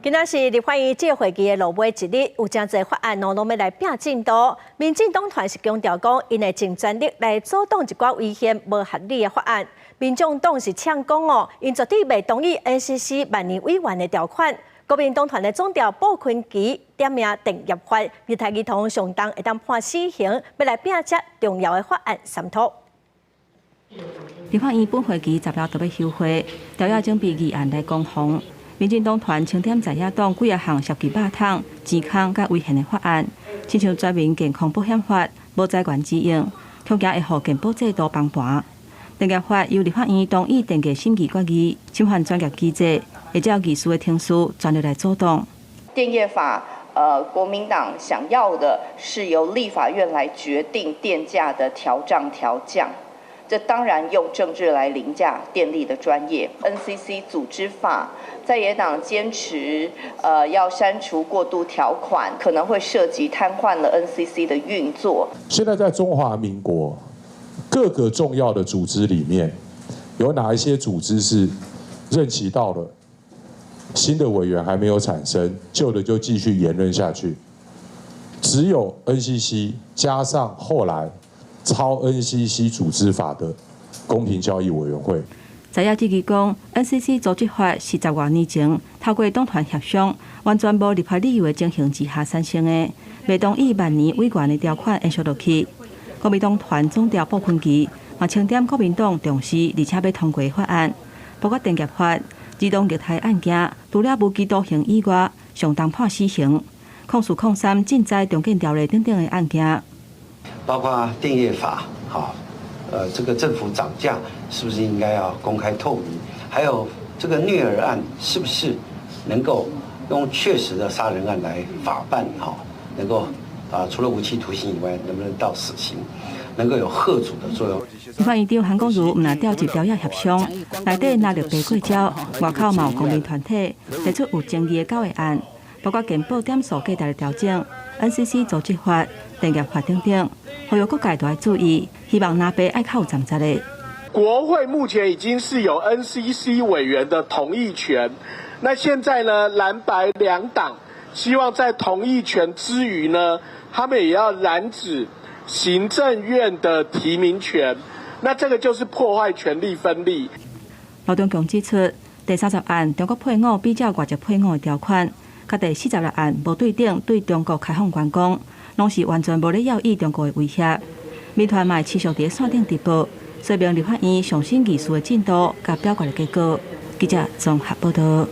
今仔是立法院这会期的落尾一日，有真侪法案拢要来拼进度。民进党团是强调讲，因会尽全力来阻挡一寡危险无合理的法案。民众党是呛讲哦，因绝对未同意 NCC 万年委员的条款。国民党团的总调鲍坤基点名定业法，日台儿童上当会当判死刑，要来拼这重要的法案三读。立法院本会期10日特别休会，调要准备议案来攻防。民进党团清点在野党几啊项涉及肉桶、健康甲危险的法案，亲像全民健康保险法、无财源之用，恐惊会互健保制度崩盘。定业法由立法院同意定价审议决议，侵犯专业机制，会照技术的程序全力来阻挡。电业法，国民党想要的是由立法院来决定电价的调涨调降。这当然用政治来凌驾电力的专业。NCC 组织法，在野党坚持要删除过渡条款，可能会涉及瘫痪了 NCC 的运作。现在在中华民国各个重要的组织里面，有哪一些组织是任期到了，新的委员还没有产生，旧的就继续延任下去？只有 NCC 加上后来超 NCC 组织法的公平交易委员会。在野质疑讲 ，NCC 组织法是10多年前透过党团协商，完全无立法理由的情形之下产生的，未同意万年委员的条款延续落去。国民党团总调鲍坤基嘛清点国民党重视而且要通过的法案，包括电业法、儿童虐待案件，除了无期徒刑以外，上当判死刑、控诉控3禁灾重建条例等等的案件。包括电业法，这个政府涨价是不是应该要公开透明？还有这个虐儿案是不是能够用确实的杀人案来法办？能够除了无期徒刑以外，能不能到死刑？能够有吓阻的作用。立法院长韩国瑜唔来调集调解协商，内底拿着白过招，外口嘛有公民团体提出有争议的9个案，包括健保点数价值的调整、NCC 组织法、电业法等等。呼吁各界都要注意，希望拿白爱靠站在的。国会目前已经是有 NCC 委员的同意权，那现在呢，蓝白两党希望在同意权之余呢，他们也要染指行政院的提名权，那这个就是破坏权力分立。劳动局指出，第30案中国配偶比照外籍配偶的条款，甲第46案无对等对中国开放员工，拢是完全无咧要依中国的威胁。民团嘛持续伫线顶直播，说明立法院上审议事的进度甲表决的结果。记者综合报道。